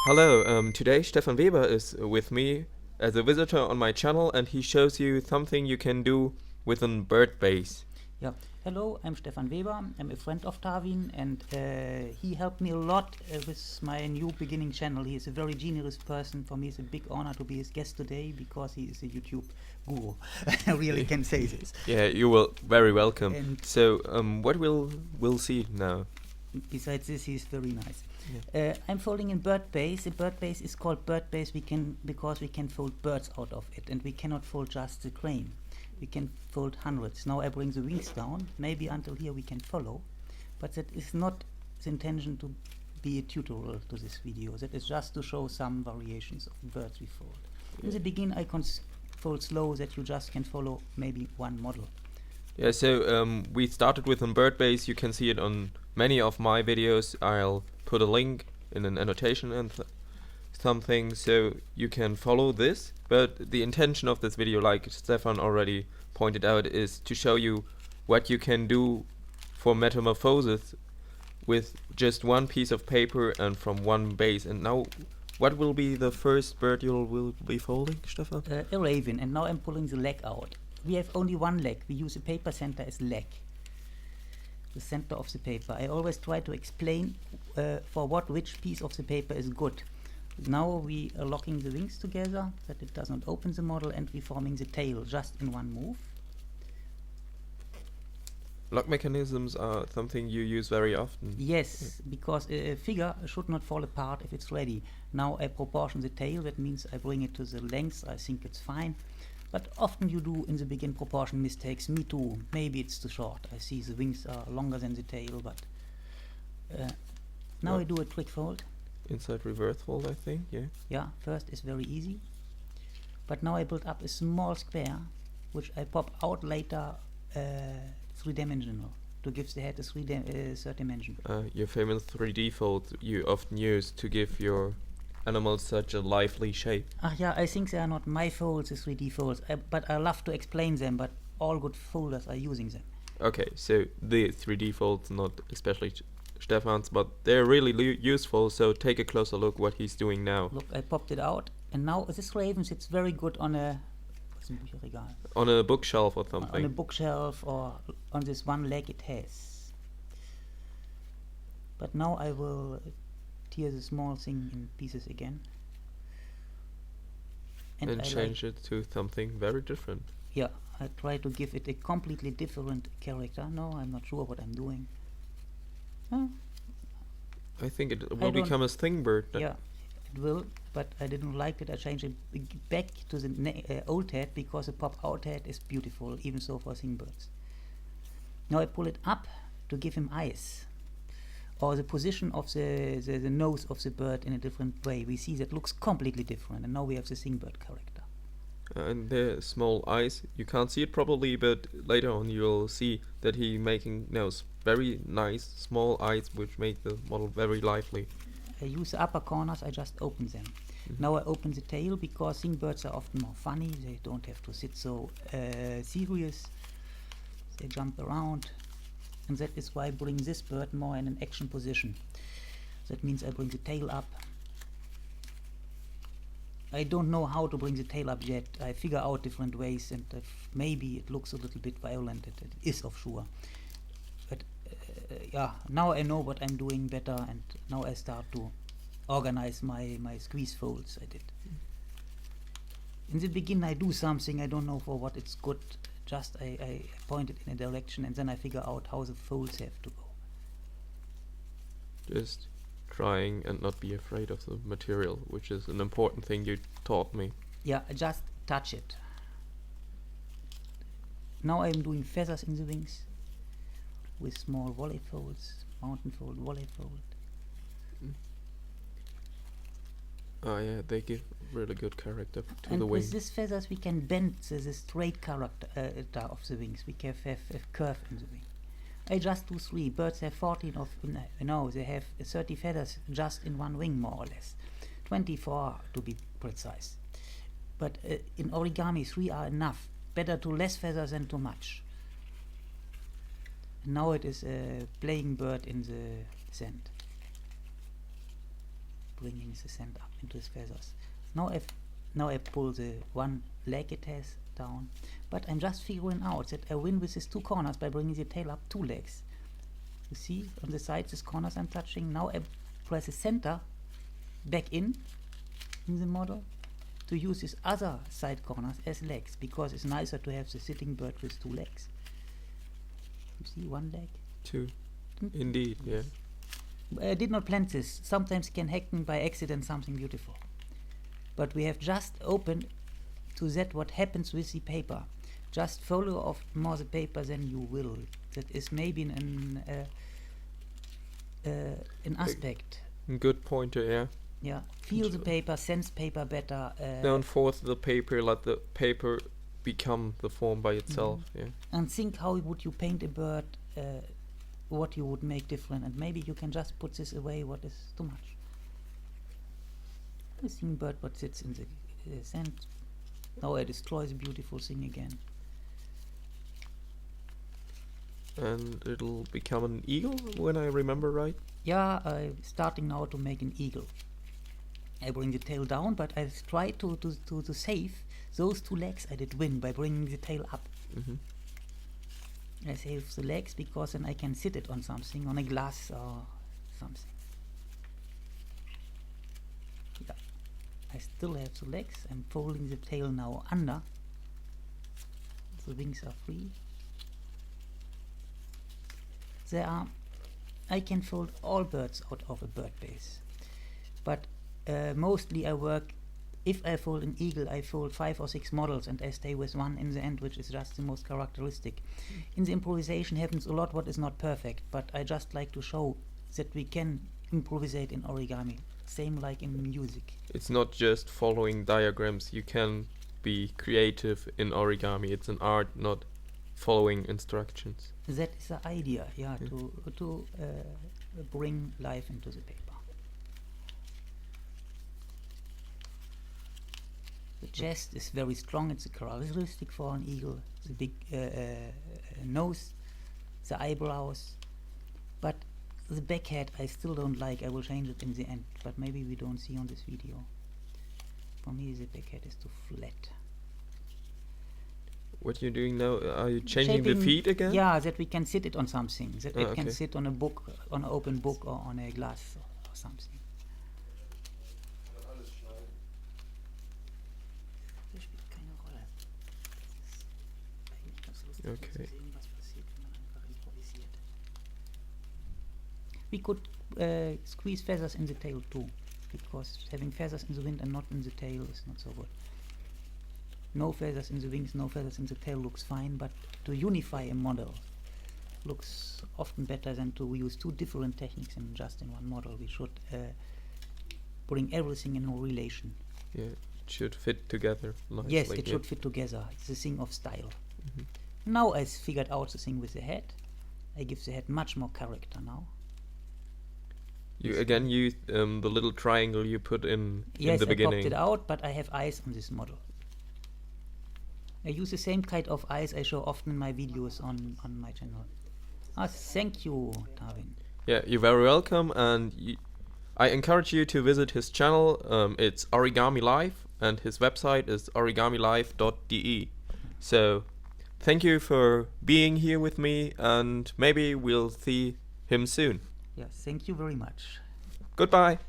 Hello, today Stephan Weber is with me as a visitor on my channel and he shows you something you can do within Birdbase. Yeah. Hello, I'm Stephan Weber. I'm a friend of Tarvin, and he helped me a lot with my new beginning channel. He is a very generous person. For me, it's a big honor to be his guest today because he is a YouTube guru. I really can say this. Yeah, you will very welcome. And So, what we'll see now? besides this, he is very nice. I'm folding in Birdbase. The Birdbase is called Birdbase because we can fold birds out of it, and we cannot fold just the crane. We can fold hundreds. Now I bring the wings down. Maybe until here we can follow, but that is not the intention to be a tutorial to this video. That is just to show some variations of birds we fold. In the beginning I can fold slow, that you just can follow maybe one model. Yeah, so we started with on Birdbase. You can see it on many of my videos. I'll put a link in an annotation and something so you can follow this. But the intention of this video, like Stefan already pointed out, is to show you what you can do for metamorphosis with just one piece of paper and from one base. And now, what will be the first bird you will be folding, Stefan? A raven, and now I'm pulling the leg out. We have only one leg. We use a paper center as leg, the center of the paper. I always try to explain for which piece of the paper is good. Now we are locking the wings together that it does not open the model, and we forming the tail just in one move. Lock mechanisms are something you use very often. Yes, because a figure should not fall apart if it's ready. Now I proportion the tail, that means I bring it to the length. I think it's fine. But often you do in the beginning proportion mistakes. Me too. Maybe it's too short. I see the wings are longer than the tail, but now I do a trick fold. Inside reverse fold, I think, yeah. Yeah, first is very easy. But now I build up a small square, which I pop out later three-dimensional, to give the head a third dimension. Your famous 3D fold you often use to give your animals such a lively shape. Yeah, I think they are not my folds, the 3D folds, but I love to explain them, but all good folders are using them. Okay, so the 3D folds, not especially Stefan's, but they're really useful, so take a closer look what he's doing now. Look, I popped it out, and now this raven sits very good on a bookshelf or something. On a bookshelf, or on this one leg it has. But now I will tear the small thing in pieces again. And change it to something very different. Yeah, I try to give it a completely different character. No, I'm not sure what I'm doing. I think it will become a stingbird. Yeah, it will, but I didn't like it. I changed it back to the old head because the pop-out head is beautiful, even so for stingbirds. Now I pull it up to give him eyes, or the position of the nose of the bird in a different way. We see that looks completely different, and now we have the stingbird character. And the small eyes, you can't see it probably, but later on you'll see that he making very nice small eyes which make the model very lively. I use the upper corners, I just open them. Now I open the tail because stingbirds are often more funny. They don't have to sit so serious. They jump around, and that is why I bring this bird more in an action position. That means I bring the tail up. I don't know how to bring the tail up yet. I figure out different ways, and maybe it looks a little bit violent. It is of sure. But yeah, now I know what I'm doing better, and now I start to organize my squeeze folds I did. In the beginning I do something, I don't know for what it's good. Just I point it in a direction, and then I figure out how the folds have to go. Just trying and not be afraid of the material, which is an important thing you taught me. Yeah, just touch it. Now I'm doing feathers in the wings with small volley folds, mountain fold, volley fold. Oh yeah, they give really good character to and the wing. With these feathers we can bend the straight character of the wings. We can have a curve in the wing. I just do 3. Birds have 14 of, no, they have 30 feathers just in one wing, more or less. 24 to be precise. But in origami 3 are enough. Better to less feathers than too much. Now it is a playing bird in the sand. bringing the sand up into his feathers. Now I pull the one leg it has down, but I'm just figuring out that I win with these two corners by bringing the tail up 2 legs. You see on the sides these corners I'm touching. Now I press the center back in the model to use these other side corners as legs, because it's nicer to have the sitting bird with 2 legs. You see, 1 leg. 2. Indeed, yeah. I did not plan this. Sometimes it can happen by accident something beautiful. But we have just opened to that what happens with the paper. Just follow of more the paper than you will. That is maybe an aspect. Good pointer, yeah. Yeah, feel the paper, sense paper better. Don't force the paper, let the paper become the form by itself, yeah. And think how would you paint a bird, what you would make different, and maybe you can just put this away what is too much. The singing bird what sits in the sand. Now I destroy the beautiful thing again. And it'll become an eagle, when I remember right? Yeah, I'm starting now to make an eagle. I bring the tail down, but I try to save those 2 legs I did win by bringing the tail up. I save the legs because then I can sit it on something, on a glass or something. Yeah, I still have the legs. I'm folding the tail now under. The wings are free. I can fold all birds out of a Birdbase, but mostly I work, if I fold an eagle, I fold 5 or 6 models and I stay with one in the end, which is just the most characteristic. In the improvisation happens a lot what is not perfect, but I just like to show that we can improvisate in origami, same like in music. It's not just following diagrams, you can be creative in origami. It's an art, not following instructions. That is the idea, yeah. To bring life into the paper. The chest is very strong. It's a characteristic for an eagle. The big nose, the eyebrows, but the back head I still don't like. I will change it in the end, but maybe we don't see on this video. For me, the back head is too flat. What you're doing now? Are you changing the feet again? Yeah, that we can sit it on something. That it can sit on a book, on an open book, or on a glass or something. Okay. We could squeeze feathers in the tail too, because having feathers in the wind and not in the tail is not so good. No feathers in the wings, no feathers in the tail looks fine, but to unify a model looks often better than to use 2 different techniques in just in one model. We should bring everything in a relation. Yeah, it should fit together nicely. Yes, it should fit together. It's a thing of style. Now I figured out the thing with the head. I give the head much more character now. You again use the little triangle you put in the beginning. Yes, I popped it out, but I have eyes on this model. I use the same kind of eyes I show often in my videos on my channel. Thank you, Darwin. Yeah, you're very welcome, and I encourage you to visit his channel. It's Origami Life, and his website is origamilife.de. So, thank you for being here with me, and maybe we'll see him soon. Yes, thank you very much. Goodbye.